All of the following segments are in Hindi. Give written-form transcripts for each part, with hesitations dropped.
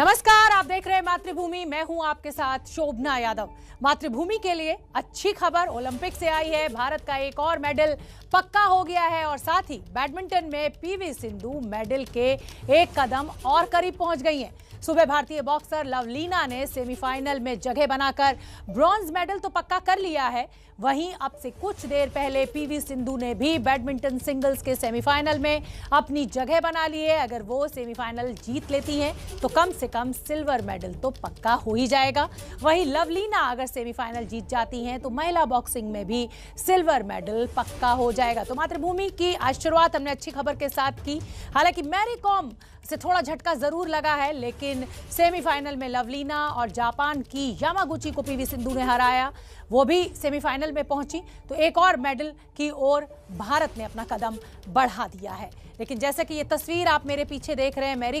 नमस्कार, आप देख रहे हैं मातृभूमि। मैं हूं आपके साथ शोभना यादव। मातृभूमि के लिए अच्छी खबर ओलंपिक से आई है। भारत का एक और मेडल पक्का हो गया है और साथ ही बैडमिंटन में पीवी सिंधु मेडल के एक कदम और करीब पहुंच गई हैं। सुबह भारतीय बॉक्सर लवलीना ने सेमीफाइनल में जगह बनाकर ब्रॉन्ज मेडल तो पक्का कर लिया है। वहीं अब से कुछ देर पहले पीवी सिंधु ने भी बैडमिंटन सिंगल्स के सेमीफाइनल में अपनी जगह बना ली है। अगर वो सेमीफाइनल जीत लेती हैं तो कम से कम सिल्वर मेडल तो पक्का हो ही जाएगा। वहीं लवलीना अगर सेमीफाइनल जीत जाती हैं तो महिला बॉक्सिंग में भी सिल्वर मेडल पक्का हो जाएगा। तो मातृभूमि की आज शुरुआत हमने अच्छी खबर के साथ की। हालांकि मैरी कॉम से थोड़ा झटका जरूर लगा है, लेकिन सेमीफाइनल में लवलीना और जापान की यामागुची को पीवी सिंधु ने हराया। वो भी सेमीफाइनल में पहुंची तो एक और मेडल की ओर भारत ने अपना कदम बढ़ा दिया है। लेकिन जैसे कि ये तस्वीर आप मेरे पीछे देख रहे हैं मैरी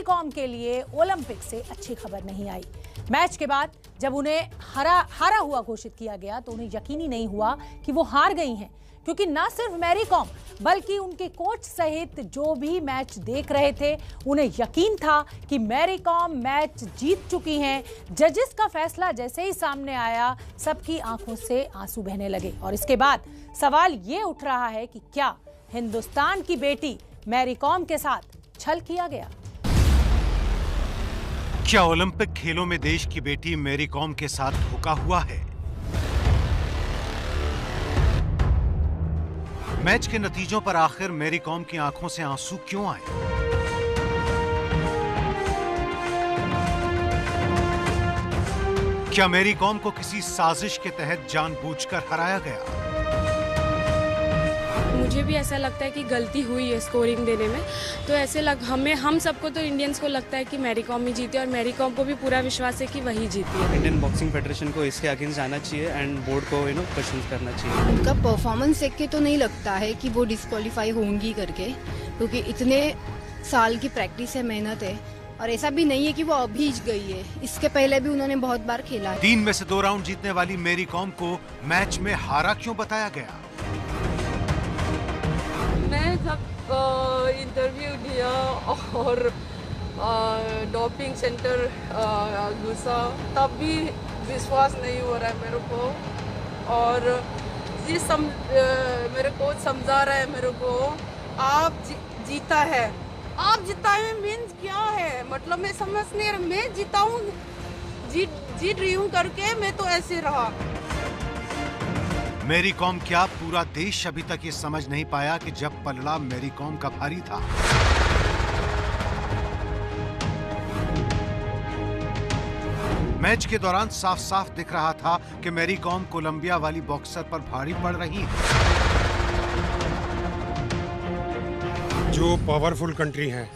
कॉम के लिए ओलंपिक से अच्छी खबर नहीं आई। मैच के बाद जब उन्हें हारा हुआ घोषित किया गया तो उन्हें यकीन ही नहीं हुआ कि वो हार गई हैं, क्योंकि ना सिर्फ मैरी कॉम बल्कि उनके कोच सहित जो भी मैच देख रहे थे उन्हें यकीन था कि मैरी कॉम मैच जीत चुकी हैं। जजेस का फैसला जैसे ही सामने आया सबकी आंखों से आंसू बहने लगे और इसके बाद सवाल ये उठ रहा है कि क्या हिंदुस्तान की बेटी मैरी कॉम के साथ छल किया गया? क्या ओलंपिक खेलों में देश की बेटी मैरी कॉम के साथ धोखा हुआ है? मैच के नतीजों पर आखिर मैरी कॉम की आंखों से आंसू क्यों आए? क्या मैरी कॉम को किसी साजिश के तहत जानबूझकर हराया गया? मुझे भी ऐसा लगता है कि गलती हुई है स्कोरिंग देने में। तो ऐसे हम सबको तो इंडियंस को लगता है कि मैरी कॉम ही जीती और मैरी कॉम को भी पूरा विश्वास है कि वही जीती है। इंडियन बॉक्सिंग फेडरेशन को इसके अगेंस्ट जाना चाहिए एंड बोर्ड को क्वेश्चन करना चाहिए। उनका परफॉर्मेंस देख के तो नहीं लगता है कि वो डिस्क्वालीफाई होंगी करके, क्योंकि इतने साल की प्रैक्टिस है, मेहनत है और ऐसा भी नहीं है कि वो अभी गई है। इसके पहले भी उन्होंने बहुत बार खेला है। 3 में से 2 राउंड जीतने वाली मैरी कॉम को मैच में हारा क्यों बताया गया? मैं जब इंटरव्यू दिया और डोपिंग सेंटर घुसा तब भी विश्वास नहीं हो रहा है मेरे को। और मेरे कोच समझा रहा है मेरे को, आप जीता है, आप जीता है मीन्स क्या है, मतलब मैं समझ नहीं रहा। मैं जीता हूँ, जीत रही हूँ करके मैं तो ऐसे रहा। मैरी कॉम क्या पूरा देश अभी तक ये समझ नहीं पाया कि जब पलड़ा मैरी कॉम का भारी था? मैच के दौरान साफ साफ दिख रहा था कि मैरी कॉम कोलंबिया वाली बॉक्सर पर भारी पड़ रही है। जो पावरफुल कंट्री है,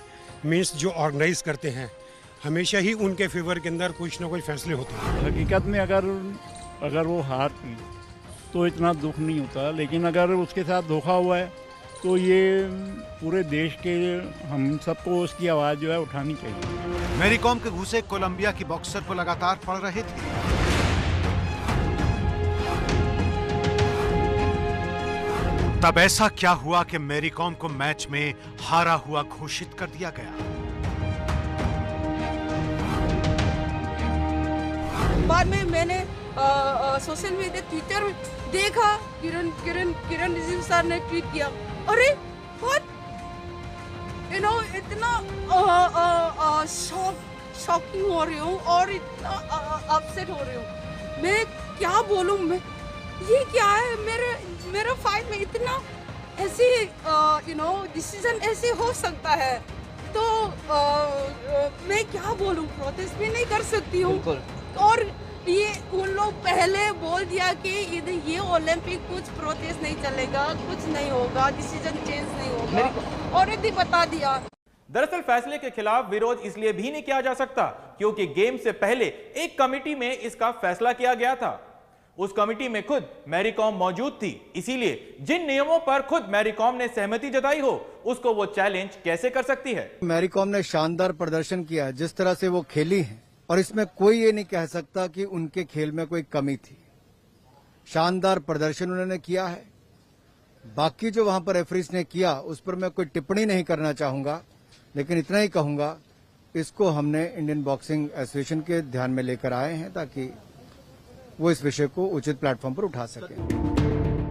मींस जो ऑर्गेनाइज करते हैं, हमेशा ही उनके फेवर के अंदर कुछ ना कुछ फैसले होते हैं। हकीकत में अगर वो हारती तो इतना दुख नहीं होता, लेकिन अगर उसके साथ धोखा हुआ है तो ये पूरे देश के हम सबको उसकी आवाज़ जो है उठानी चाहिए। मैरी कॉम के घूंसे कोलंबिया की बॉक्सर को लगातार पड़ रहे थे। तब ऐसा क्या हुआ कि मैरी कॉम को मैच में हारा हुआ घोषित कर दिया गया? बाद में मैंने सोशल मीडिया ट्विटर में देखा, किरण रिजिजू सर ने ट्वीट किया, अरे इतना शॉकिंग हो रही हूँ और इतना अपसेट हो रही हूँ। मैं क्या बोलूँ, मैं ये क्या है, मेरा फाइट में इतना ऐसे डिसीजन ऐसे हो सकता है तो मैं क्या बोलूँ, प्रोटेस्ट भी नहीं कर सकती हूँ। और ये उन लोग पहले बोल दिया कि ये ओलंपिक कुछ प्रोटेस्ट नहीं चलेगा, कुछ नहीं होगा, डिसीजन चेंज नहीं होगा, और भी बता दिया। दरअसल फैसले के खिलाफ विरोध इसलिए भी नहीं किया जा सकता क्योंकि गेम से पहले एक कमेटी में इसका फैसला किया गया था। उस कमेटी में खुद मैरी कॉम मौजूद थी, इसीलिए जिन नियमों पर खुद मैरी कॉम ने सहमति जताई हो उसको वो चैलेंज कैसे कर सकती है। मैरी कॉम ने शानदार प्रदर्शन किया जिस तरह से वो खेली है, और इसमें कोई ये नहीं कह सकता कि उनके खेल में कोई कमी थी। शानदार प्रदर्शन उन्होंने किया है। बाकी जो वहां पर रेफरीज ने किया उस पर मैं कोई टिप्पणी नहीं करना चाहूंगा, लेकिन इतना ही कहूंगा इसको हमने इंडियन बॉक्सिंग एसोसिएशन के ध्यान में लेकर आए हैं ताकि वो इस विषय को उचित प्लेटफॉर्म पर उठा सके।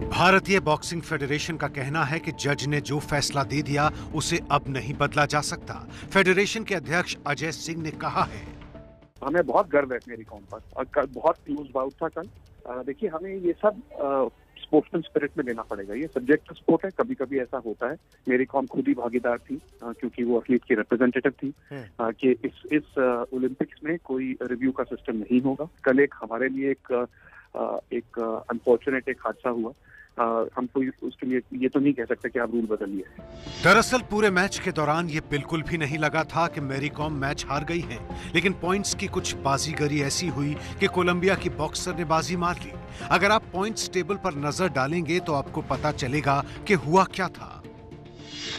भारतीय बॉक्सिंग फेडरेशन का कहना है कि जज ने जो फैसला दे दिया उसे अब नहीं बदला जा सकता। फेडरेशन के अध्यक्ष अजय सिंह ने कहा है, हमें बहुत गर्व है मेरी कॉम पर और बहुत क्लोज बाउट था कल। देखिए, हमें ये सब स्पोर्ट्समैन स्पिरिट में लेना पड़ेगा। ये सब्जेक्टिव स्पोर्ट है, कभी कभी ऐसा होता है। मेरी कॉम खुद ही भागीदार थी क्योंकि वो एथलीट की रिप्रेजेंटेटिव थी कि इस ओलंपिक्स में कोई रिव्यू का सिस्टम नहीं होगा। कल एक हमारे लिए एक अनफॉर्चुनेट एक हादसा हुआ। हम कोई उसके लिए ये तो नहीं कह सकते कि आप रूल बदलिए। दरअसल पूरे मैच के दौरान ये बिल्कुल भी नहीं लगा था कि मैरी कॉम मैच हार गई है, लेकिन पॉइंट्स की कुछ बाजीगरी ऐसी हुई कि कोलंबिया की बॉक्सर ने बाजी मार ली। अगर आप पॉइंट्स टेबल पर नजर डालेंगे तो आपको पता चलेगा कि हुआ क्या था।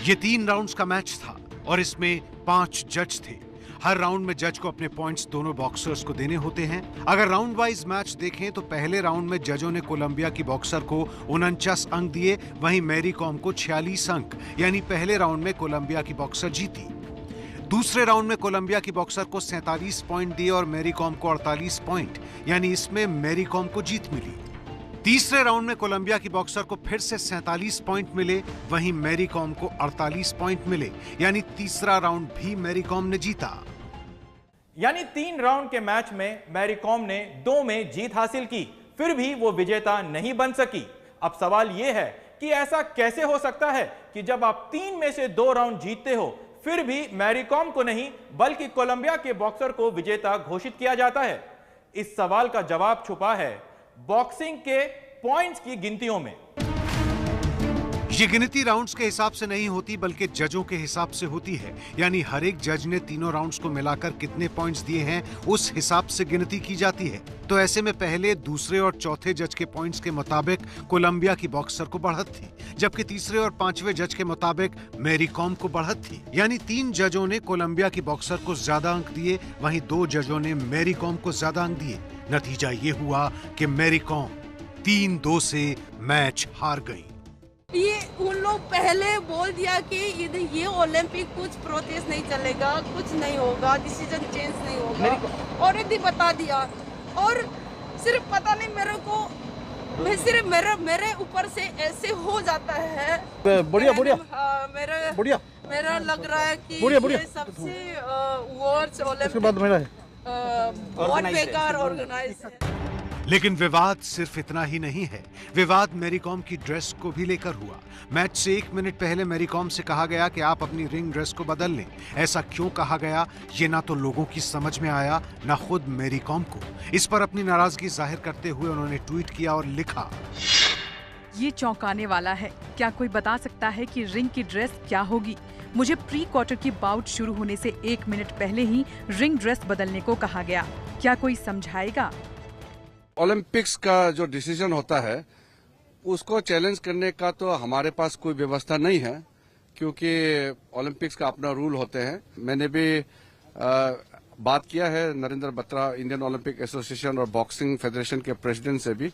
ये 3 राउंड्स का मैच था और इसमें 5 जज थे। हर राउंड में जज को अपने पॉइंट्स दोनों बॉक्सर्स को देने होते हैं। अगर राउंड वाइज मैच देखें तो पहले राउंड में जजों ने कोलंबिया की बॉक्सर को 49 अंक दिए, वहीं मैरी कॉम को 46 अंक, यानी पहले राउंड में कोलंबिया की बॉक्सर जीती। दूसरे राउंड में कोलंबिया की बॉक्सर को 47 पॉइंट दिए और मैरी कॉम को 48 पॉइंट, यानी इसमें मैरी कॉम को जीत मिली। तीसरे राउंड में कोलंबिया की बॉक्सर को फिर से 47 पॉइंट मिले, वहीं मैरी कॉम को 48 पॉइंट मिले, यानी तीसरा राउंड भी मैरी कॉम ने जीता। यानी 3 राउंड के मैच में मैरी कॉम ने 2 में जीत हासिल की, फिर भी वो विजेता नहीं बन सकी। अब सवाल यह है कि ऐसा कैसे हो सकता है कि जब आप 3 में से 2 राउंड जीतते हो फिर भी मैरी कॉम को नहीं बल्कि कोलंबिया के बॉक्सर को विजेता घोषित किया जाता है। इस सवाल का जवाब छुपा है बॉक्सिंग के पॉइंट्स की गिनतियों में। ये गिनती राउंड्स के हिसाब से नहीं होती बल्कि जजों के हिसाब से होती है, यानी हर एक जज ने तीनों राउंड्स को मिलाकर कितने पॉइंट्स दिए हैं उस हिसाब से गिनती की जाती है। तो ऐसे में पहले, दूसरे और चौथे जज के पॉइंट्स के मुताबिक कोलंबिया की बॉक्सर को बढ़त थी, जबकि तीसरे और 5वें जज के मुताबिक मैरी कॉम को बढ़त थी। यानी 3 जजों ने कोलंबिया की बॉक्सर को ज्यादा अंक दिए, वहीं 2 जजों ने मैरी कॉम को ज्यादा अंक दिए। नतीजा ये हुआ कि मैरी कॉम 3-2 से मैच हार गई। ये उन लोग पहले बोल दिया कि ये ओलंपिक कुछ प्रोटेस्ट नहीं चलेगा, कुछ नहीं होगा, डिसीजन चेंज नहीं होगा, और यदि बता दिया। और सिर्फ पता नहीं मेरे को, मैं सिर्फ मेरे ऊपर से ऐसे हो जाता है। बढ़िया बढ़िया बढ़िया मेरा लग रहा है कि ये सबसे वर्ल्ड ओलंपिक बहुत बेकार ऑर्गेनाइज है। लेकिन विवाद सिर्फ इतना ही नहीं है। विवाद मैरी कॉम की ड्रेस को भी लेकर हुआ। मैच से 1 मिनट पहले मैरी कॉम से कहा गया कि आप अपनी रिंग ड्रेस को बदल लें। ऐसा क्यों कहा गया, ये ना तो लोगों की समझ में आया, ना खुद मैरी कॉम को। इस पर अपनी नाराजगी जाहिर करते हुए उन्होंने ट्वीट किया और लिखा, ये चौंकाने वाला है। क्या कोई बता सकता है कि रिंग की ड्रेस क्या होगी? मुझे प्री क्वार्टर की बाउट शुरू होने से 1 मिनट पहले ही रिंग ड्रेस बदलने को कहा गया। क्या कोई समझाएगा? ओलंपिक्स का जो डिसीजन होता है उसको चैलेंज करने का तो हमारे पास कोई व्यवस्था नहीं है, क्योंकि ओलंपिक्स का अपना रूल होते हैं। मैंने भी बात किया है Narendra Batra, Indian Olympic association और बॉक्सिंग फेडरेशन के प्रेसिडेंट से भी,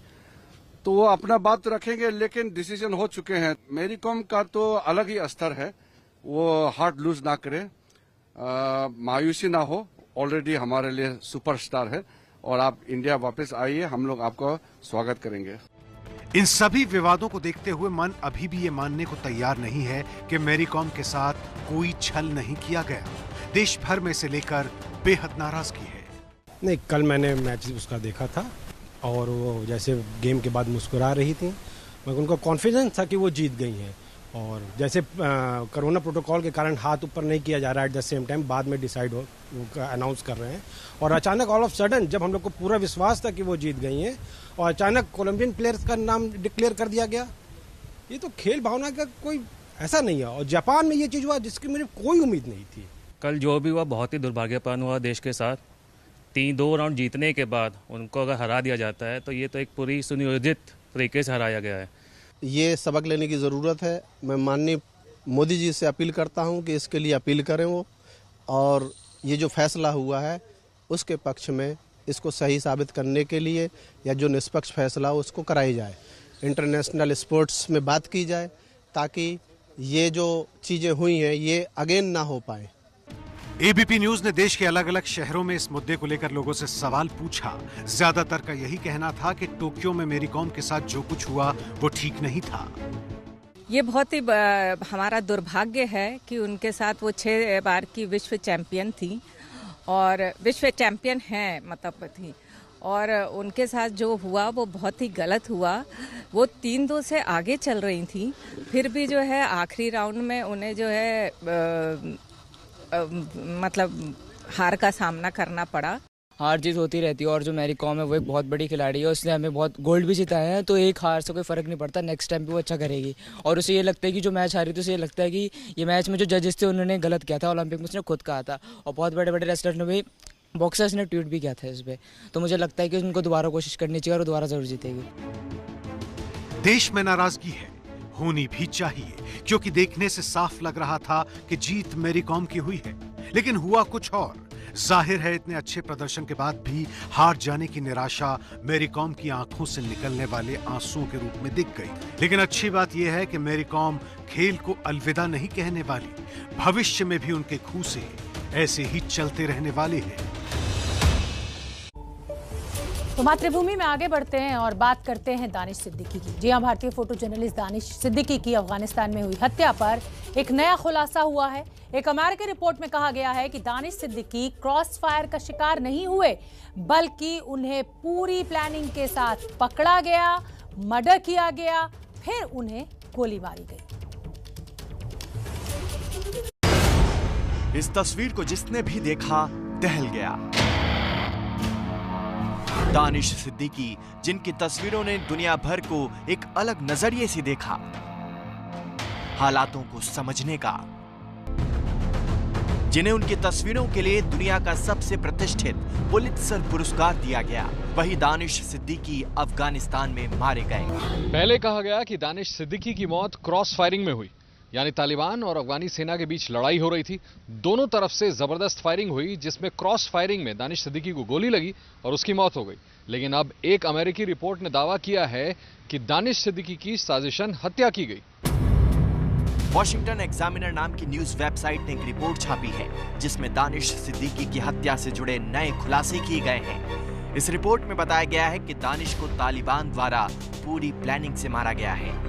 तो वो अपना बात रखेंगे, लेकिन डिसीजन हो चुके हैं। मैरी कॉम का तो अलग ही स्तर है, वो हार्ट लूज ना करे, मायूसी ना हो। ऑलरेडी हमारे लिए सुपरस्टार है और आप इंडिया वापस आइए, हम लोग आपका स्वागत करेंगे। इन सभी विवादों को देखते हुए मन अभी भी ये मानने को तैयार नहीं है कि मैरी कॉम के साथ कोई छल नहीं किया गया। देश भर में से लेकर बेहद नाराजगी है। नहीं, कल मैंने मैच उसका देखा था और वो जैसे गेम के बाद मुस्कुरा रही थी, मगर उनको कॉन्फिडेंस था कि वो जीत गई हैं। और जैसे कोरोना प्रोटोकॉल के कारण हाथ ऊपर नहीं किया जा रहा है, एट द सेम टाइम बाद में डिसाइड हो अनाउंस कर रहे हैं। और अचानक ऑल ऑफ सडन जब हम लोग को पूरा विश्वास था कि वो जीत गई हैं और अचानक कोलंबियन प्लेयर्स का नाम डिक्लेयर कर दिया गया, ये तो खेल भावना का कोई ऐसा नहीं है। और जापान में ये चीज़ हुआ जिसकी मुझे कोई उम्मीद नहीं थी। कल जो भी हुआ बहुत ही दुर्भाग्यपूर्ण हुआ देश के साथ। 2 राउंड जीतने के बाद उनको अगर हरा दिया जाता है तो ये तो एक पूरी सुनियोजित तरीके से हराया गया है। ये सबक लेने की ज़रूरत है। मैं माननीय मोदी जी से अपील करता हूं कि इसके लिए अपील करें वो, और ये जो फैसला हुआ है उसके पक्ष में इसको सही साबित करने के लिए या जो निष्पक्ष फैसला हो उसको कराई जाए। इंटरनेशनल स्पोर्ट्स में बात की जाए ताकि ये जो चीज़ें हुई हैं ये अगेन ना हो पाए। एबीपी न्यूज ने देश के अलग अलग शहरों में इस मुद्दे को लेकर लोगों से सवाल पूछा। ज्यादातर का यही कहना था कि टोक्यो में मेरी कॉम के साथ जो कुछ हुआ वो ठीक नहीं था। ये बहुत ही हमारा दुर्भाग्य है कि उनके साथ वो 6 बार की विश्व चैंपियन थी और विश्व चैंपियन हैं मतलब थी, और उनके साथ जो हुआ वो बहुत ही गलत हुआ। वो 3-2 से आगे चल रही थी, फिर भी जो है आखिरी राउंड में उन्हें जो है मतलब हार का सामना करना पड़ा। हार जीत होती रहती है और जो मैरी कॉम है वो एक बहुत बड़ी खिलाड़ी है, उसने हमें बहुत गोल्ड भी जिताया है, तो एक हार से कोई फर्क नहीं पड़ता, नेक्स्ट टाइम भी वो अच्छा करेगी। और उसे ये लगता है कि जो मैच हारी थी उसे ये लगता है कि ये मैच में जो जजेस थे उन्होंने गलत किया था, ओलंपिक में उसने खुद कहा था, और बहुत बड़े बड़े रेसलर ने भी, बॉक्सर्स ने ट्वीट भी किया था इस पर। तो मुझे लगता है कि उनको दोबारा कोशिश करनी चाहिए और दोबारा जरूर जीतेगी। देश में नाराजगी है, होनी भी चाहिए, क्योंकि देखने से साफ लग रहा था कि जीत मेरी कॉम की हुई है, लेकिन हुआ कुछ और। जाहिर है इतने अच्छे प्रदर्शन के बाद भी हार जाने की निराशा मेरी कॉम की आंखों से निकलने वाले आंसुओं के रूप में दिख गई। लेकिन अच्छी बात यह है कि मेरी कॉम खेल को अलविदा नहीं कहने वाली, भविष्य में भी उनके खूंसे ऐसे ही चलते रहने वाले हैं। तो मातृभूमि में आगे बढ़ते हैं और बात करते हैं दानिश सिद्दीकी की। जी हां, भारतीय फोटो जर्नलिस्ट दानिश सिद्दीकी की अफगानिस्तान में हुई हत्या पर एक नया खुलासा हुआ है। एक अमेरिकी रिपोर्ट में कहा गया है कि दानिश सिद्दीकी क्रॉस फायर का शिकार नहीं हुए, बल्कि उन्हें पूरी प्लानिंग के साथ पकड़ा गया, मर्डर किया गया, फिर उन्हें गोली मारी गई। इस तस्वीर को जिसने भी देखा दहल गया। दानिश सिद्दीकी, जिनकी तस्वीरों ने दुनिया भर को एक अलग नजरिए से देखा, हालातों को समझने का, जिन्हें उनकी तस्वीरों के लिए दुनिया का सबसे प्रतिष्ठित पुलित्जर पुरस्कार दिया गया, वही दानिश सिद्दीकी अफगानिस्तान में मारे गए। पहले कहा गया कि दानिश सिद्दीकी की मौत क्रॉस फायरिंग में हुई, यानी तालिबान और अफगानी सेना के बीच लड़ाई हो रही थी, दोनों तरफ से जबरदस्त फायरिंग हुई, जिसमें क्रॉस फायरिंग में दानिश सिद्दीकी को गोली लगी और उसकी मौत हो गई। लेकिन अब एक अमेरिकी रिपोर्ट ने दावा किया है कि दानिश सिद्दीकी की साजिशन हत्या की गई। वॉशिंगटन एग्जामिनर नाम की न्यूज वेबसाइट ने एक रिपोर्ट छापी है, जिसमें दानिश सिद्दीकी की हत्या से जुड़े नए खुलासे किए गए हैं। इस रिपोर्ट में बताया गया है कि दानिश को तालिबान द्वारा पूरी प्लानिंग से मारा गया है।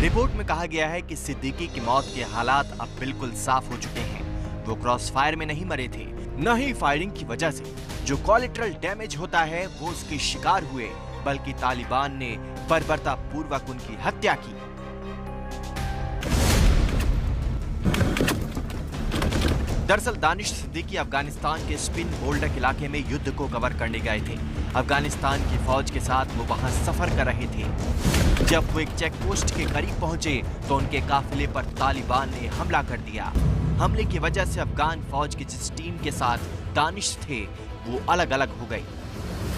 रिपोर्ट में कहा गया है कि सिद्दीकी की मौत के हालात अब बिल्कुल साफ हो चुके हैं। वो क्रॉस फायर में नहीं मरे थे, न ही फायरिंग की वजह से जो कोलैटरल डैमेज होता है वो उसके शिकार हुए, बल्कि तालिबान ने बर्बरतापूर्वक उनकी हत्या की। दरअसल दानिश सिद्दीकी अफगानिस्तान के स्पिन बोल्डक इलाके में युद्ध को कवर करने गए थे। अफगानिस्तान की फौज के साथ वो वहां सफर कर रहे थे। जब वो एक चेक पोस्ट के करीब पहुंचे तो उनके काफिले पर तालिबान ने हमला कर दिया। हमले की वजह से अफगान फौज की जिस टीम के साथ दानिश थे वो अलग अलग हो गई।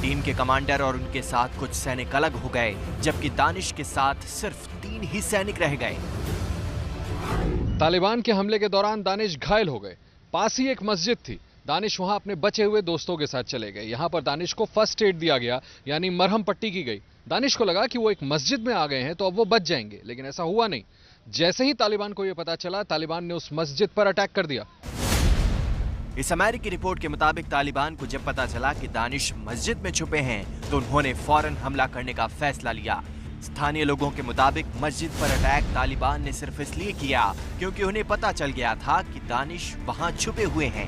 टीम के कमांडर और उनके साथ कुछ सैनिक अलग हो गए, जबकि दानिश के साथ सिर्फ 3 ही सैनिक रह गए। तालिबान के हमले के दौरान दानिश घायल हो गए। पास ही एक मस्जिद थी, दानिश वहां अपने बचे हुए दोस्तों के साथ चले गए। यहां पर दानिश को फर्स्ट एड दिया गया, यानी मरहम पट्टी की गई। दानिश को लगा कि वो एक मस्जिद में आ गए हैं तो अब वो बच जाएंगे, लेकिन ऐसा हुआ नहीं। जैसे ही तालिबान को यह पता चला, तालिबान ने उस मस्जिद पर अटैक कर दिया। इस अमेरिकी रिपोर्ट के मुताबिक तालिबान को जब पता चला कि दानिश मस्जिद में छुपे हैं तो उन्होंने फौरन हमला करने का फैसला लिया। स्थानीय लोगों के मुताबिक मस्जिद पर अटैक तालिबान ने सिर्फ इसलिए किया क्योंकि उन्हें पता चल गया था कि दानिश वहां छुपे हुए हैं।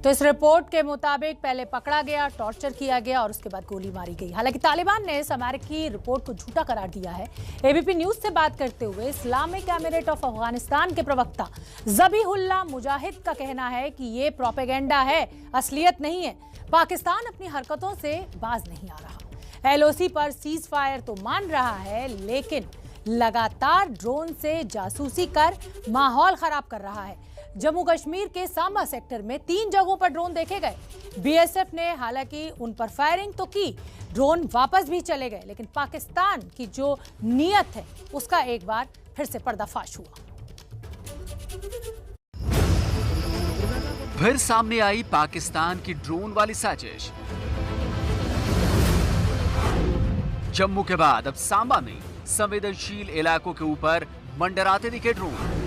तो इस रिपोर्ट के मुताबिक पहले पकड़ा गया, टॉर्चर किया गया और उसके बाद गोली मारी गई। हालांकि तालिबान ने इस अमेरिकी रिपोर्ट को झूठा करार दिया है। एबीपी न्यूज से बात करते हुए इस्लामिक एमिरेट ऑफ अफगानिस्तान के प्रवक्ता ज़बीहुल्लाह मुजाहिद का कहना है कि ये प्रोपेगेंडा है, असलियत नहीं है। पाकिस्तान अपनी हरकतों से बाज नहीं आ रहा। एलओसी पर सीज फायर तो मान रहा है, लेकिन लगातार ड्रोन से जासूसी कर माहौल खराब कर रहा है। जम्मू कश्मीर के सांबा सेक्टर में 3 जगहों पर ड्रोन देखे गए। बीएसएफ ने हालांकि उन पर फायरिंग तो की, ड्रोन वापस भी चले गए, लेकिन पाकिस्तान की जो नीयत है उसका एक बार फिर से पर्दाफाश हुआ। फिर सामने आई पाकिस्तान की ड्रोन वाली साजिश। जम्मू के बाद अब सांबा में संवेदनशील इलाकों के ऊपर मंडराते दिखे ड्रोन।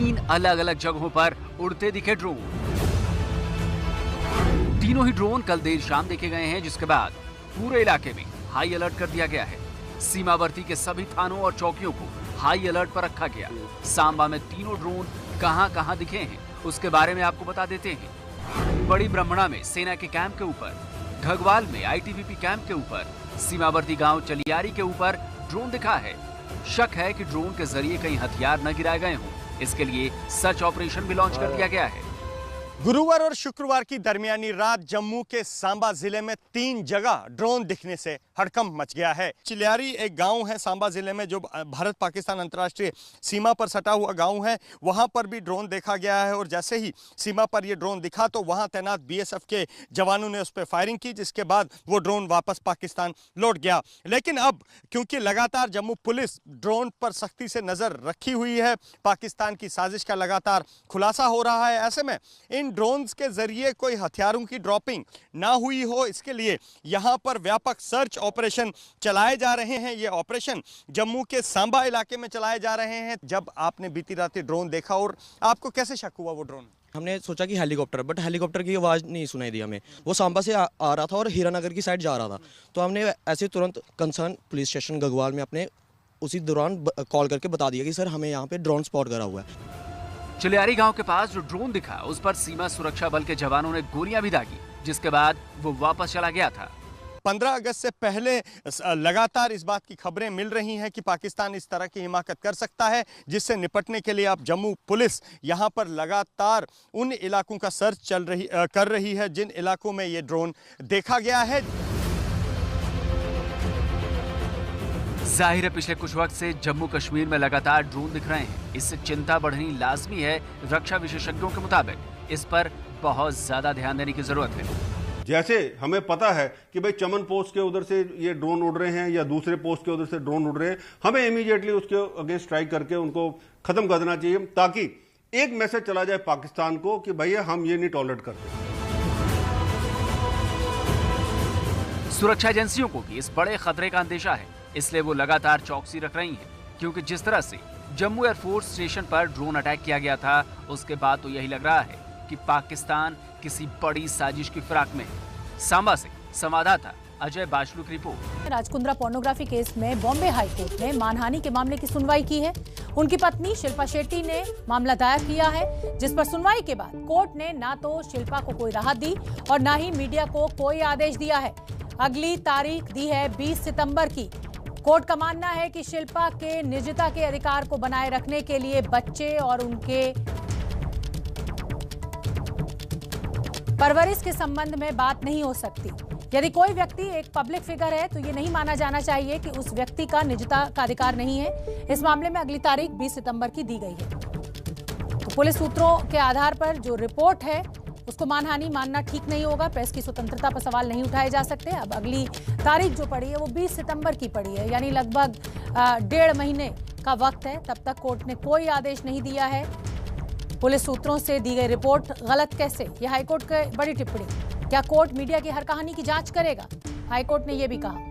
3 अलग-अलग जगहों पर उड़ते दिखे ड्रोन। तीनों ही ड्रोन कल देर शाम देखे गए हैं, जिसके बाद पूरे इलाके में हाई अलर्ट कर दिया गया है। सीमावर्ती के सभी थानों और चौकियों को हाई अलर्ट पर रखा गया। सांबा में तीनों ड्रोन कहां-कहां दिखे हैं उसके बारे में आपको बता देते हैं। बड़ी ब्रह्मणा में सेना के कैंप के ऊपर, घगवाल में आईटीबीपी कैंप के ऊपर, सीमावर्ती गांव चलियारी के ऊपर ड्रोन दिखा है। शक है कि ड्रोन के जरिए कहीं हथियार न गिराए गए हों, इसके लिए सर्च ऑपरेशन भी लॉन्च कर दिया गया है। गुरुवार और शुक्रवार की दरमियानी रात जम्मू के सांबा जिले में 3 जगह ड्रोन दिखने से हड़कंप मच गया है। चिलियारी एक गांव है सांबा जिले में जो भारत पाकिस्तान अंतर्राष्ट्रीय सीमा पर सटा हुआ गांव है, वहां पर भी ड्रोन देखा गया है और जैसे ही सीमा पर ये ड्रोन दिखा तो वहां तैनात बीएसएफ के जवानों ने उस पर फायरिंग की, जिसके बाद वो ड्रोन वापस पाकिस्तान लौट गया। लेकिन अब क्योंकि लगातार जम्मू पुलिस ड्रोन पर सख्ती से नजर रखी हुई है, पाकिस्तान की साजिश का लगातार खुलासा हो रहा है, ऐसे में इन ड्रोन्स के जरिए कोई हथियारों की ड्रॉपिंग ना हुई हो, इसके लिए यहां पर व्यापक सर्च ऑपरेशन चलाए जा रहे हैं। ये ऑपरेशन जम्मू के सांबा इलाके में चलाए जा रहे हैं। जब आपने बीती रात ड्रोन देखा और आपको कैसे शक हुआ वो ड्रोन? हमने सोचा कि हेलीकॉप्टर, बट हेलीकॉप्टर की आवाज़ नहीं सुनाई दी हमें। वो सांबा से आ रहा था और हीरानगर की साइड जा रहा था, तो हमने ऐसे तुरंत कंसर्न पुलिस स्टेशन गगवाल में अपने उसी दौरान कॉल करके बता दिया कि सर हमें यहाँ पे ड्रोन स्पॉट करा हुआ है। चिलियारी गांव के पास जो ड्रोन दिखा उस पर सीमा सुरक्षा बल के जवानों ने गोलियां भी दागी, जिसके बाद वो वापस चला गया था। 15 अगस्त से पहले लगातार इस बात की खबरें मिल रही हैं कि पाकिस्तान इस तरह की हिमाकत कर सकता है, जिससे निपटने के लिए अब जम्मू पुलिस यहां पर लगातार उन इलाकों का सर्च कर रही है जिन इलाकों में ये ड्रोन देखा गया है। जाहिर है पिछले कुछ वक्त से जम्मू कश्मीर में लगातार ड्रोन दिख रहे हैं। इससे चिंता बढ़नी लाजमी है। रक्षा विशेषज्ञों के मुताबिक इस पर बहुत ज्यादा ध्यान देने की जरूरत है। जैसे हमें पता है कि भाई चमन पोस्ट के उधर से ये ड्रोन उड़ रहे हैं या दूसरे पोस्ट के उधर से ड्रोन उड़ रहे हैं, हमें इमीडिएटली उसके अगेंस्ट स्ट्राइक करके उनको खत्म कर देना चाहिए, ताकि एक मैसेज चला जाए पाकिस्तान को कि भैया हम ये नहीं टॉलरेट करते। सुरक्षा एजेंसियों को भी इस बड़े खतरे का अंदेशा है, इसलिए वो लगातार चौकसी रख रही हैं, क्योंकि जिस तरह से जम्मू एयरफोर्स स्टेशन पर ड्रोन अटैक किया गया था, उसके बाद तो यही लग रहा है कि पाकिस्तान किसी बड़ी साजिश की फिराक में है। सांबा से संवाददाता अजय बाशलू की रिपोर्ट। राजकुंद्रा पोर्नोग्राफी केस में बॉम्बे हाई कोर्ट ने मानहानि के मामले की सुनवाई की है। उनकी पत्नी शिल्पा शेट्टी ने मामला दायर किया है, जिस पर सुनवाई के बाद कोर्ट ने ना तो शिल्पा को कोई राहत दी और ना ही मीडिया को कोई आदेश दिया है। अगली तारीख दी है 20 सितंबर की। कोर्ट का मानना है कि शिल्पा के निजता के अधिकार को बनाए रखने के लिए बच्चे और उनके परवरिश के संबंध में बात नहीं हो सकती। यदि कोई व्यक्ति एक पब्लिक फिगर है तो ये नहीं माना जाना चाहिए कि उस व्यक्ति का निजता का अधिकार नहीं है। इस मामले में अगली तारीख 20 सितंबर की दी गई है। तो पुलिस सूत्रों के आधार पर जो रिपोर्ट है उसको मानहानि मानना ठीक नहीं होगा। प्रेस की स्वतंत्रता पर सवाल नहीं उठाए जा सकते। अब अगली तारीख जो पड़ी है वो 20 सितंबर की पड़ी है, यानी लगभग 1.5 महीने का वक्त है। तब तक कोर्ट ने कोई आदेश नहीं दिया है। पुलिस सूत्रों से दी गई रिपोर्ट गलत कैसे, यह हाईकोर्ट की बड़ी टिप्पणी। क्या कोर्ट मीडिया की हर कहानी की जांच करेगा? हाईकोर्ट ने यह भी कहा।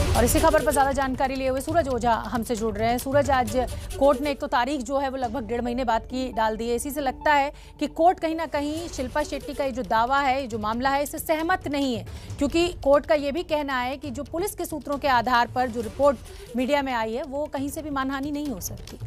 और इसी खबर पर ज्यादा जानकारी लिए हुए सूरज ओझा हमसे जुड़ रहे हैं। सूरज, आज कोर्ट ने एक तो तारीख जो है वो लगभग 1.5 महीने बाद की डाल दी है। इसी से लगता है कि कोर्ट कहीं ना कहीं शिल्पा शेट्टी का ये जो दावा है, जो मामला है, इससे सहमत नहीं है, क्योंकि कोर्ट का ये भी कहना है कि जो पुलिस के सूत्रों के आधार पर जो रिपोर्ट मीडिया में आई है वो कहीं से भी मानहानि नहीं हो सकती।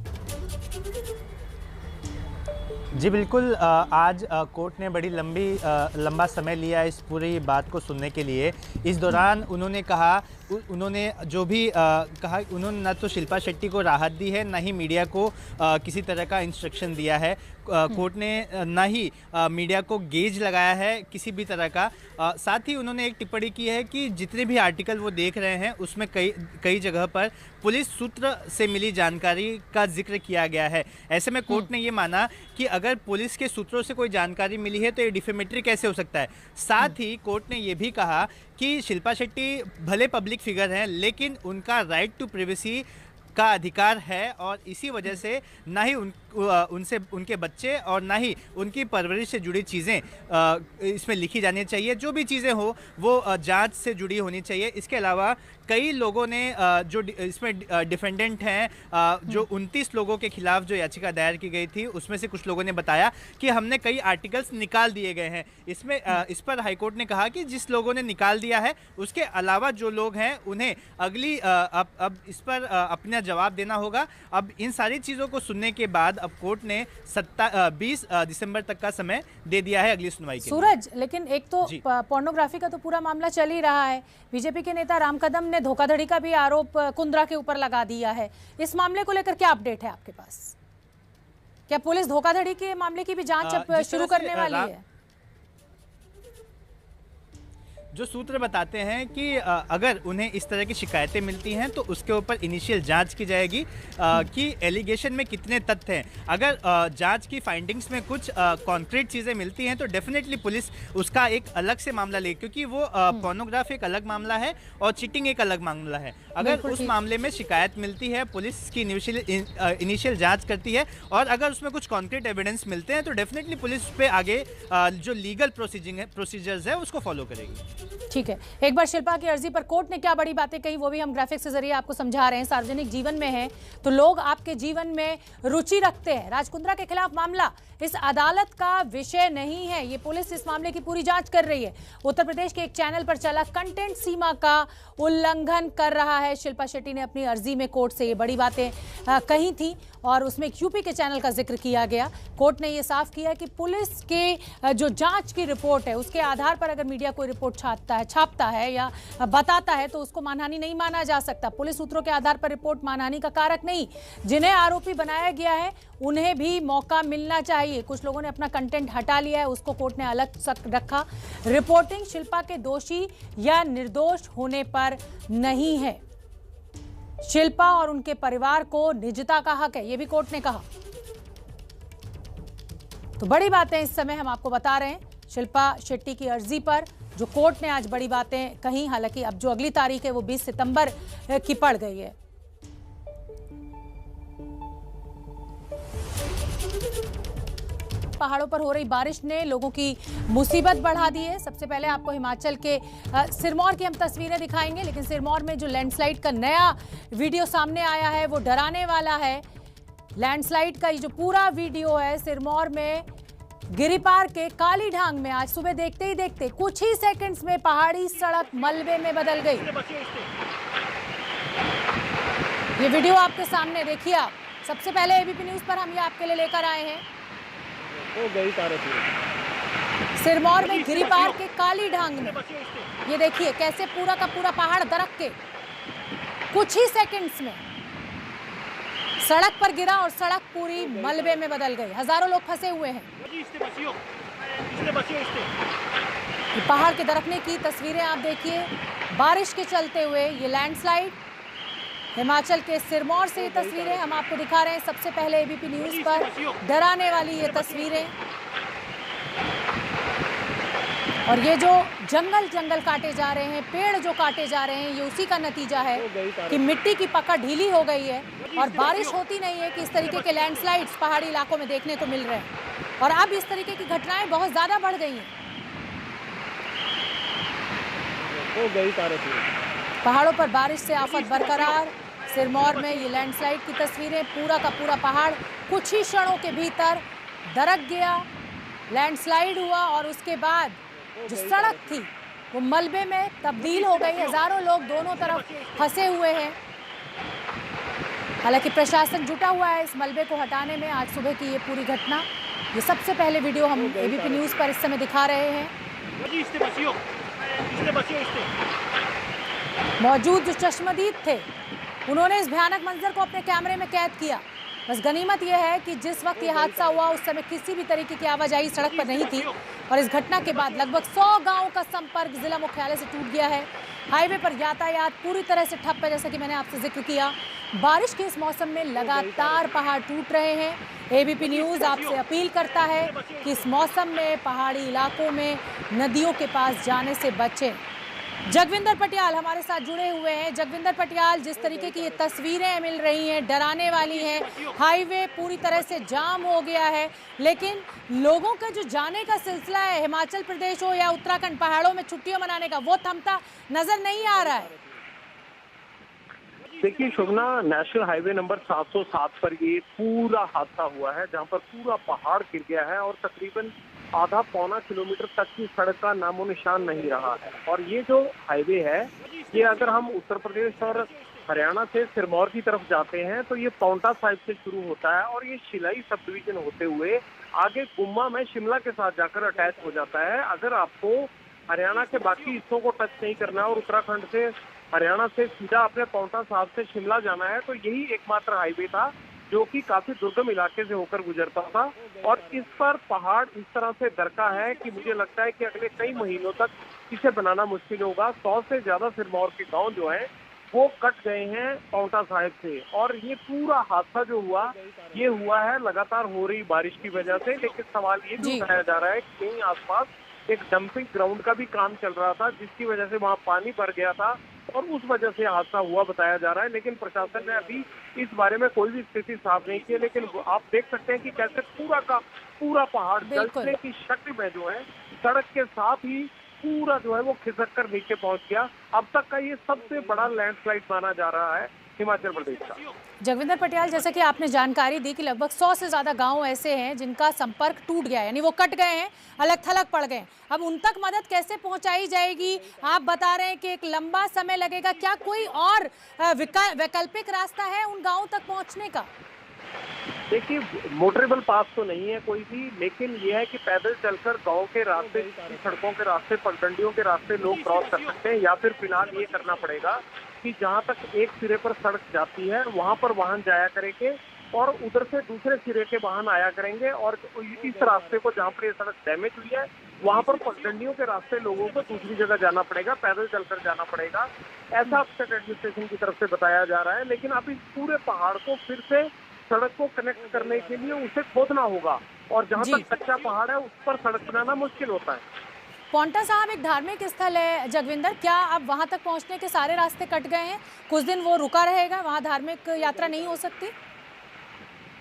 जी बिल्कुल, आज कोर्ट ने बड़ी लंबा समय लिया इस पूरी बात को सुनने के लिए। इस दौरान उन्होंने कहा, उन्होंने जो भी कहा, उन्होंने न तो शिल्पा शेट्टी को राहत दी है, न ही मीडिया को किसी तरह का इंस्ट्रक्शन दिया है। कोर्ट ने न ही मीडिया को गेज लगाया है किसी भी तरह का। साथ ही उन्होंने एक टिप्पणी की है कि जितने भी आर्टिकल वो देख रहे हैं उसमें कई जगह पर पुलिस सूत्र से मिली जानकारी का जिक्र किया गया है। ऐसे में कोर्ट ने ये माना कि अगर पुलिस के सूत्रों से कोई जानकारी मिली है तो ये डिफेमेटरी कैसे हो सकता है। साथ ही कोर्ट ने ये भी कहा कि शिल्पा शेट्टी भले पब्लिक फिगर हैं, लेकिन उनका राइट टू प्राइवेसी का अधिकार है और इसी वजह से ना ही उनसे उनके बच्चे और ना ही उनकी परवरिश से जुड़ी चीज़ें इसमें लिखी जानी चाहिए। जो भी चीज़ें हो वो जांच से जुड़ी होनी चाहिए। इसके अलावा कई लोगों ने जो इसमें डिफेंडेंट हैं, जो 29 लोगों के खिलाफ जो याचिका दायर की गई थी, उसमें से कुछ लोगों ने बताया कि हमने कई आर्टिकल्स निकाल दिए गए हैं। इसमें इस पर हाईकोर्ट ने कहा कि जिस लोगों ने निकाल दिया है उसके अलावा जो लोग हैं उन्हें अगली अब इस पर अपना जवाब देना होगा। अब इन सारी चीज़ों को सुनने के बाद अब कोर्ट ने 20 दिसंबर तक का समय दे दिया है अगली सुनवाई के लिए। सूरज, लेकिन एक तो पोर्नोग्राफी का तो पूरा मामला चल ही रहा है। बीजेपी के नेता राम कदम ने धोखाधड़ी का भी आरोप कुंद्रा के ऊपर लगा दिया है। इस मामले को लेकर क्या अपडेट है आपके पास? क्या पुलिस धोखाधड़ी के मामले की भी जांच अब शुरू करने वाली है? जो सूत्र बताते हैं कि अगर उन्हें इस तरह की शिकायतें मिलती हैं तो उसके ऊपर इनिशियल जांच की जाएगी कि एलिगेशन में कितने तथ्य हैं। अगर जांच की फाइंडिंग्स में कुछ कॉन्क्रीट चीज़ें मिलती हैं तो डेफिनेटली पुलिस उसका एक अलग से मामला ले, क्योंकि वो पोर्नोग्राफी एक अलग मामला है और चीटिंग एक अलग मामला है। अगर उस मामले में शिकायत मिलती है, पुलिस की इनिशियल जाँच करती है और अगर उसमें कुछ कॉन्क्रीट एविडेंस मिलते हैं तो डेफिनेटली पुलिस पे आगे जो लीगल प्रोसीजर्स है उसको फॉलो करेगी। ठीक है, एक बार शिल्पा की अर्जी पर कोर्ट ने क्या बड़ी बातें कही वो भी हम ग्राफिक्स के जरिए आपको समझा रहे हैं। सार्वजनिक जीवन में है तो लोग आपके जीवन में रुचि रखते हैं। राज कुंद्रा के खिलाफ मामला इस अदालत का विषय नहीं है। ये पुलिस इस मामले की पूरी जांच कर रही है। उत्तर प्रदेश के एक चैनल पर चला कंटेंट सीमा का उल्लंघन कर रहा है। शिल्पा शेट्टी ने अपनी अर्जी में कोर्ट से ये बड़ी बातें कही थी और उसमें एक यूपी के चैनल का जिक्र किया गया। कोर्ट ने ये साफ किया कि पुलिस के जो जांच की रिपोर्ट है उसके आधार पर अगर मीडिया कोई रिपोर्ट छापता है या बताता है तो उसको मानहानि नहीं माना जा सकता। पुलिस सूत्रों के आधार पर रिपोर्ट मानहानि का कारक नहीं। जिन्हें आरोपी बनाया गया है उन्हें भी मौका मिलना चाहिए। कुछ लोगों ने अपना कंटेंट हटा लिया है, उसको कोर्ट ने अलग रखा। रिपोर्टिंग शिल्पा के दोषी या निर्दोष होने पर नहीं है। शिल्पा और उनके परिवार को निजता का हक है, यह भी कोर्ट ने कहा। तो बड़ी बातें इस समय हम आपको बता रहे हैं शिल्पा शेट्टी की अर्जी पर, जो कोर्ट ने आज बड़ी बातें कही। हालांकि अब जो अगली तारीख है वो 20 सितंबर की पड़ गई है। पहाड़ों पर हो रही बारिश ने लोगों की मुसीबत बढ़ा दी है। सबसे पहले आपको हिमाचल के सिरमौर की हम तस्वीरें दिखाएंगे, लेकिन सिरमौर में जो लैंडस्लाइड का नया वीडियो सामने आया है वो डराने वाला है। लैंडस्लाइड का ये जो पूरा वीडियो है सिरमौर में गिरिपार के काली ढांग में आज सुबह देखते ही देखते कुछ ही सेकंड्स में पहाड़ी सड़क मलबे में बदल गई। ये वीडियो आपके सामने देखिए आप। सबसे पहले एबीपी न्यूज पर हम ये आपके लिए लेकर आए हैं। सिरमौर में गिरिपार के काली ढांग में ये देखिए कैसे पूरा का पूरा पहाड़ दरक के कुछ ही सेकंड्स में सड़क पर गिरा और सड़क पूरी मलबे में बदल गई। हजारों लोग फंसे हुए हैं। ये पहाड़ के दरकने की तस्वीरें आप देखिए। बारिश के चलते हुए ये लैंडस्लाइड हिमाचल के सिरमौर से ये तस्वीरें हम आपको दिखा रहे हैं सबसे पहले एबीपी न्यूज पर। डराने वाली ये तस्वीरें और ये जो जंगल काटे जा रहे हैं, पेड़ जो काटे जा रहे हैं, ये उसी का नतीजा है कि मिट्टी की पकड़ ढीली हो गई है और बारिश होती नहीं है कि इस तरीके के लैंडस्लाइड्स पहाड़ी इलाकों में देखने को मिल रहे हैं। और अब इस तरीके की घटनाएं बहुत ज्यादा बढ़ गई हैं। पहाड़ों पर बारिश से आफत बरकरार। सिरमौर में ये लैंडस्लाइड की तस्वीरें। पूरा का पूरा पहाड़ कुछ ही क्षणों के भीतर दरक गया, लैंडस्लाइड हुआ और उसके बाद जो सड़क थी वो मलबे में तब्दील हो गई। हजारों लोग दोनों तरफ फंसे हुए हैं। हालांकि प्रशासन जुटा हुआ है इस मलबे को हटाने में। आज सुबह की ये पूरी घटना, ये सबसे पहले वीडियो हम एबीपी न्यूज पर इस समय दिखा रहे हैं। मौजूद जो चश्मदीद थे उन्होंने इस भयानक मंजर को अपने कैमरे में कैद किया। बस गनीमत यह है कि जिस वक्त ये हादसा हुआ उस समय किसी भी तरीके की आवाजाही सड़क पर नहीं थी और इस घटना के बाद लगभग 100 गांवों का संपर्क जिला मुख्यालय से टूट गया है। हाईवे पर यातायात पूरी तरह से ठप है, जैसा कि मैंने आपसे जिक्र किया। बारिश के इस मौसम में लगातार पहाड़ टूट रहे हैं। एबीपी न्यूज आपसे अपील करता है कि इस मौसम में पहाड़ी इलाकों में नदियों के पास जाने से बचें। जगविंदर पटियाल हमारे साथ जुड़े हुए हैं। जगविंदर पटियाल, जिस तरीके की ये तस्वीरें मिल रही हैं डराने वाली हैं, हाईवे पूरी तरह से जाम हो गया है, लेकिन लोगों का जो जाने का सिलसिला है हिमाचल प्रदेश हो या उत्तराखंड, पहाड़ों में छुट्टियां मनाने का, वो थमता नजर नहीं आ रहा है। देखिए शोभना, नेशनल हाईवे नंबर 707 पर ये पूरा हादसा हुआ है, जहां पर पूरा पहाड़ गिर गया है और तकरीबन आधा पौना किलोमीटर तक की सड़क का नामो निशान नहीं रहा है। और ये जो हाईवे है, ये अगर हम उत्तर प्रदेश और हरियाणा से सिरमौर की तरफ जाते हैं तो ये पांवटा साहिब से शुरू होता है और ये शिलाई सब डिवीजन होते हुए आगे गुम्मा में शिमला के साथ जाकर अटैच हो जाता है। अगर आपको हरियाणा के बाकी हिस्सों को टच नहीं करना और उत्तराखंड से हरियाणा से सीधा अपने पांवटा साहिब से शिमला जाना है तो यही एकमात्र हाईवे था जो कि काफी दुर्गम इलाके से होकर गुजरता था। और इस पर पहाड़ इस तरह से दरका है कि मुझे लगता है कि अगले कई महीनों तक इसे बनाना मुश्किल होगा। 100 से ज्यादा सिरमौर के गांव जो हैं वो कट गए हैं पांवटा साहिब से। और ये पूरा हादसा जो हुआ, ये हुआ है लगातार हो रही बारिश की वजह से। लेकिन सवाल ये भी उठाया जा रहा है कि कहीं आसपास एक डंपिंग ग्राउंड का भी काम चल रहा था, जिसकी वजह से वहाँ पानी भर गया था और उस वजह से हादसा हुआ बताया जा रहा है। लेकिन प्रशासन ने अभी इस बारे में कोई भी स्थिति साफ नहीं की है। लेकिन आप देख सकते हैं कि कैसे पूरा का पूरा पहाड़ जलने की शक्ल में जो है सड़क के साथ ही पूरा जो है वो खिसक कर नीचे पहुंच गया। अब तक का ये सबसे बड़ा लैंडस्लाइड माना जा रहा है हिमाचल प्रदेश का। जगविंदर पटियाल, जैसा कि आपने जानकारी दी कि लगभग 100 से ज़्यादा गांव ऐसे हैं जिनका संपर्क टूट गया है, यानी वो कट गए हैं, अलग थलग पड़ गए हैं। अब उन तक मदद कैसे पहुंचाई जाएगी? आप बता रहे हैं कि एक लंबा समय लगेगा, क्या कोई और वैकल्पिक रास्ता है उन गाँव तक पहुँचने का? देखिए, मोटरेबल पास तो नहीं है कोई भी, लेकिन ये है कि पैदल चलकर गांव के रास्ते, सड़कों के रास्ते, पगडंडियों के रास्ते लोग क्रॉस कर सकते हैं। या फिर फिलहाल ये करना पड़ेगा कि जहां तक एक सिरे पर सड़क जाती है वहां पर वाहन जाया करेंगे और उधर से दूसरे सिरे के वाहन आया करेंगे। और इस रास्ते को जहां पर ये सड़क डैमेज हुई है वहां पर पगडंडियों के रास्ते लोगों को दूसरी जगह जाना पड़ेगा, पैदल चलकर जाना पड़ेगा, ऐसा स्टेट एडमिनिस्ट्रेशन की तरफ से बताया जा रहा है। लेकिन अब इस पूरे पहाड़ को फिर से सड़क को कनेक्ट करने के लिए उसे खोदना होगा और जहां तक कच्चा पहाड़ है उस पर सड़क बनाना मुश्किल होता है। पांवटा साहिब एक धार्मिक स्थल है जगविंदर, क्या अब वहां तक पहुंचने के सारे रास्ते कट गए हैं? कुछ दिन वो रुका रहेगा, वहां धार्मिक यात्रा नहीं हो सकती?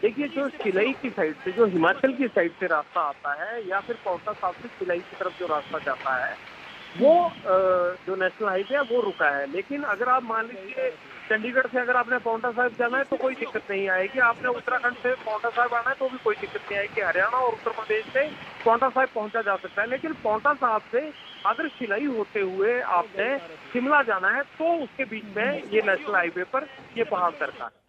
देखिए, जो शिलाई की साइड से, जो हिमाचल की साइड से रास्ता आता है या फिर पांवटा साहिब से शिलाई की तरफ जो रास्ता जाता है वो जो नेशनल हाईवे है वो रुका है। लेकिन अगर आप मान लीजिए चंडीगढ़ से अगर आपने पांवटा साहिब जाना है तो कोई दिक्कत नहीं आएगी, आपने उत्तराखंड से पांवटा साहिब आना है तो भी कोई दिक्कत नहीं आएगी, हरियाणा और उत्तर प्रदेश से पांवटा साहिब पहुंचा जा सकता है। लेकिन पांवटा साहिब से अगर शिलाई होते हुए आपने शिमला जाना है तो उसके बीच में ये नेशनल हाईवे पर ये पहाड़ दरका है।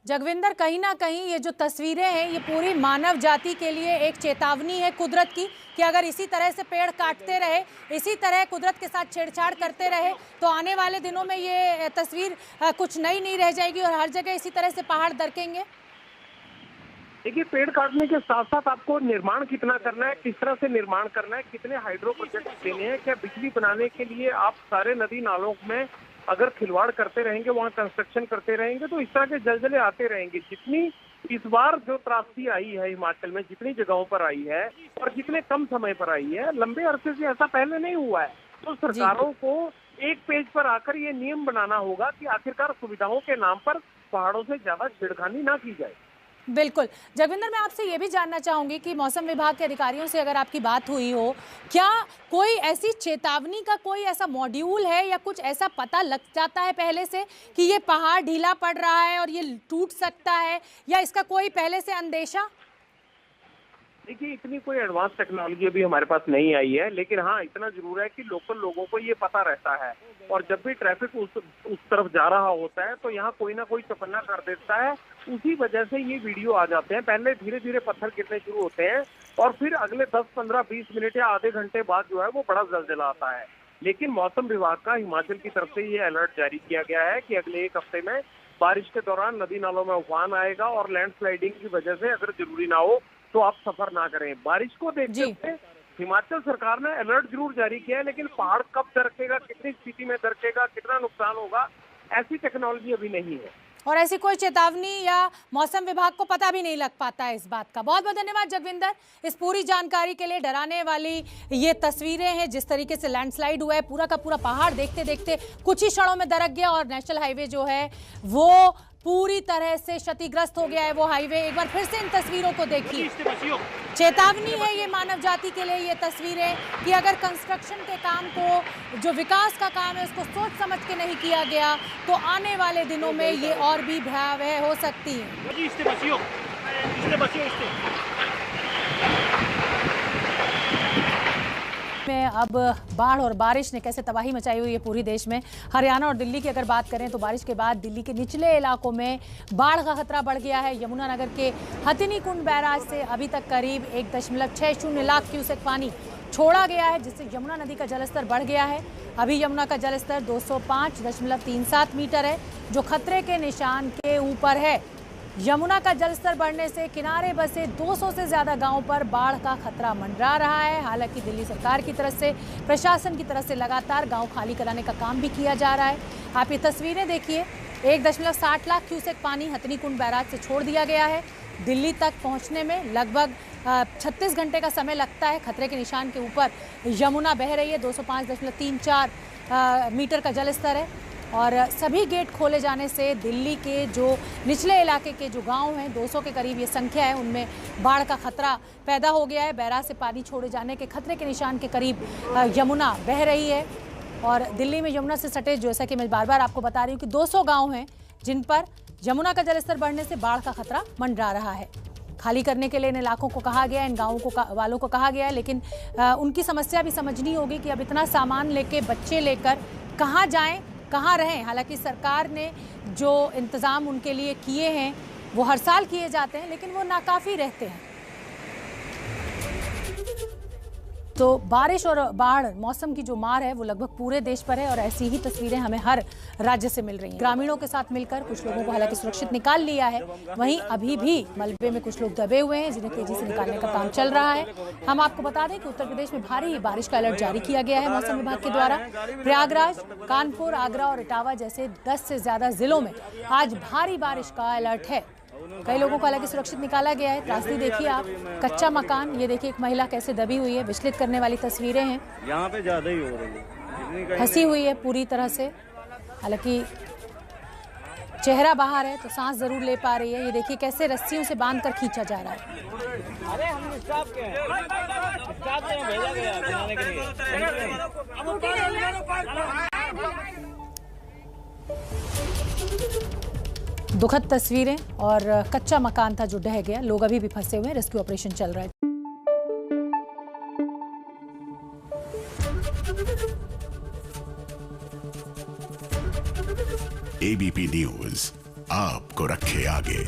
जगविंदर, कहीं ना कहीं ये जो तस्वीरें हैं ये पूरी मानव जाति के लिए एक चेतावनी है कुदरत की कि अगर इसी तरह से पेड़ काटते रहे, इसी तरह कुदरत के साथ छेड़छाड़ करते रहे तो आने वाले दिनों में ये तस्वीर कुछ नई नहीं रह जाएगी और हर जगह इसी तरह से पहाड़ दरकेंगे। देखिए, पेड़ काटने के साथ साथ आपको निर्माण कितना करना है, किस तरह से निर्माण करना है, कितने हाइड्रो प्रोजेक्ट देने हैं, क्या बिजली बनाने के लिए आप सारे नदी नालों में अगर खिलवाड़ करते रहेंगे, वहाँ कंस्ट्रक्शन करते रहेंगे तो इस तरह के जलजले आते रहेंगे। जितनी इस बार जो त्रासदी आई है हिमाचल में, जितनी जगहों पर आई है और जितने कम समय पर आई है, लंबे अरसे से ऐसा पहले नहीं हुआ है। तो सरकारों को एक पेज पर आकर ये नियम बनाना होगा कि आखिरकार सुविधाओं के नाम पर पहाड़ों से ज्यादा छेड़खानी ना की जाए। बिल्कुल। जगविंदर, मैं आपसे ये भी जानना चाहूंगी कि मौसम विभाग के अधिकारियों से अगर आपकी बात हुई हो, क्या कोई ऐसी चेतावनी का कोई ऐसा मॉड्यूल है या कुछ ऐसा पता लग जाता है पहले से कि ये पहाड़ ढीला पड़ रहा है और ये टूट सकता है, या इसका कोई पहले से अंदेशा? देखिए, इतनी कोई एडवांस टेक्नोलॉजी अभी हमारे पास नहीं आई है, लेकिन हाँ इतना जरूर है कि लोकल लोगों को ये पता रहता है और जब भी ट्रैफिक उस तरफ जा रहा होता है तो यहाँ कोई ना कोई चौकन्ना कर देता है। उसी वजह से ये वीडियो आ जाते हैं। पहले धीरे धीरे पत्थर गिरने शुरू होते हैं और फिर अगले 10, 15, 20 मिनट या आधे घंटे बाद जो है वो बड़ा जलजला आता है। लेकिन मौसम विभाग का हिमाचल की तरफ से ये अलर्ट जारी किया गया है कि अगले एक हफ्ते में बारिश के दौरान नदी नालों में उफान आएगा और लैंडस्लाइडिंग की वजह से अगर जरूरी ना हो तो आप सफर ना करें। बारिश को देखते हुए हिमाचल सरकार ने अलर्ट जरूर जारी किया है, लेकिन पहाड़ कब दरकेगा, कितनी स्थिति में दरकेगा, कितना नुकसान होगा, ऐसी टेक्नोलॉजी अभी नहीं है। और ऐसी कोई चेतावनी या मौसम विभाग को पता भी नहीं लग पाता है इस बात का। बहुत बहुत धन्यवाद जगविंदर इस पूरी जानकारी के लिए। डराने वाली ये तस्वीरें हैं, जिस तरीके से लैंडस्लाइड हुआ है, पूरा का पूरा पहाड़ देखते देखते कुछ ही क्षणों में दरक गया और नेशनल हाईवे जो है वो पूरी तरह से क्षतिग्रस्त हो गया है। वो हाईवे एक बार फिर से इन तस्वीरों को देखिए, चेतावनी है ये मानव जाति के लिए ये तस्वीरें कि अगर कंस्ट्रक्शन के काम को, जो विकास का काम है उसको सोच समझ के नहीं किया गया तो आने वाले दिनों में ये और भी भयावह हो सकती है। में अब बाढ़ और बारिश ने कैसे तबाही मचाई हुई है पूरी देश में। हरियाणा और दिल्ली की अगर बात करें तो बारिश के बाद दिल्ली के निचले इलाकों में बाढ़ का खतरा बढ़ गया है। यमुनानगर के हथिनी कुंड बैराज से अभी तक करीब 1.60 लाख क्यूसेक पानी छोड़ा गया है, जिससे यमुना नदी का जलस्तर बढ़ गया है। अभी यमुना का जलस्तर 205.37 मीटर है, जो खतरे के निशान के ऊपर है। यमुना का जलस्तर बढ़ने से किनारे बसे 200 से ज़्यादा गांवों पर बाढ़ का खतरा मंडरा रहा है। हालांकि दिल्ली सरकार की तरफ से, प्रशासन की तरफ से लगातार गांव खाली कराने का काम भी किया जा रहा है। आप ये तस्वीरें देखिए, 1.60 लाख क्यूसेक पानी हथिनी कुंड बैराज से छोड़ दिया गया है। दिल्ली तक पहुंचने में लगभग 36 घंटे का समय लगता है। खतरे के निशान के ऊपर यमुना बह रही है, 205.34 मीटर का जलस्तर है और सभी गेट खोले जाने से दिल्ली के जो निचले इलाके के जो गांव हैं, 200 के करीब ये संख्या है, उनमें बाढ़ का खतरा पैदा हो गया है। बैराज से पानी छोड़े जाने के खतरे के निशान के करीब यमुना बह रही है और दिल्ली में यमुना से सटे, जैसा कि मैं बार बार आपको बता रही हूँ कि 200 गाँव हैं जिन पर यमुना का जलस्तर बढ़ने से बाढ़ का खतरा मंडरा रहा है। खाली करने के लिए इन इलाकों को कहा गया है, इन गाँवों को वालों को कहा गया है, लेकिन उनकी समस्या भी समझनी होगी कि अब इतना सामान लेके, बच्चे लेकर कहाँ जाएं, कहाँ रहें। हालांकि सरकार ने जो इंतज़ाम उनके लिए किए हैं वो हर साल किए जाते हैं, लेकिन वो नाकाफ़ी रहते हैं। तो बारिश और बाढ़, मौसम की जो मार है वो लगभग पूरे देश पर है और ऐसी ही तस्वीरें हमें हर राज्य से मिल रही हैं। ग्रामीणों के साथ मिलकर कुछ लोगों को हालांकि सुरक्षित निकाल लिया है, वहीं अभी भी मलबे में कुछ लोग दबे हुए हैं जिन्हें तेजी से निकालने का काम चल रहा है। हम आपको बता दें कि उत्तर प्रदेश में भारी बारिश का अलर्ट जारी किया गया है मौसम विभाग के द्वारा। प्रयागराज, कानपुर, आगरा और इटावा जैसे 10 से ज्यादा जिलों में आज भारी बारिश का अलर्ट है। कई लोगों को हालांकि सुरक्षित निकाला गया है। त्रासदी देखिए आप, कच्चा मकान, ये देखिए एक महिला कैसे दबी हुई है, विचलित करने वाली तस्वीरें हैं। यहाँ पे ज्यादा ही हो रही है, फंसी हुई है पूरी तरह से, हालांकि चेहरा बाहर है तो सांस जरूर ले पा रही है। ये देखिए कैसे रस्सियों से बांध कर खींचा जा रहा है। अरे हम स्टाफ के हैं, स्टाफ के भेजा गया बनाने के लिए। दुखद तस्वीरें और कच्चा मकान था जो ढह गया। लोग अभी भी फंसे हुए हैं, रेस्क्यू ऑपरेशन चल रहा है। एबीपी न्यूज आपको रखे आगे।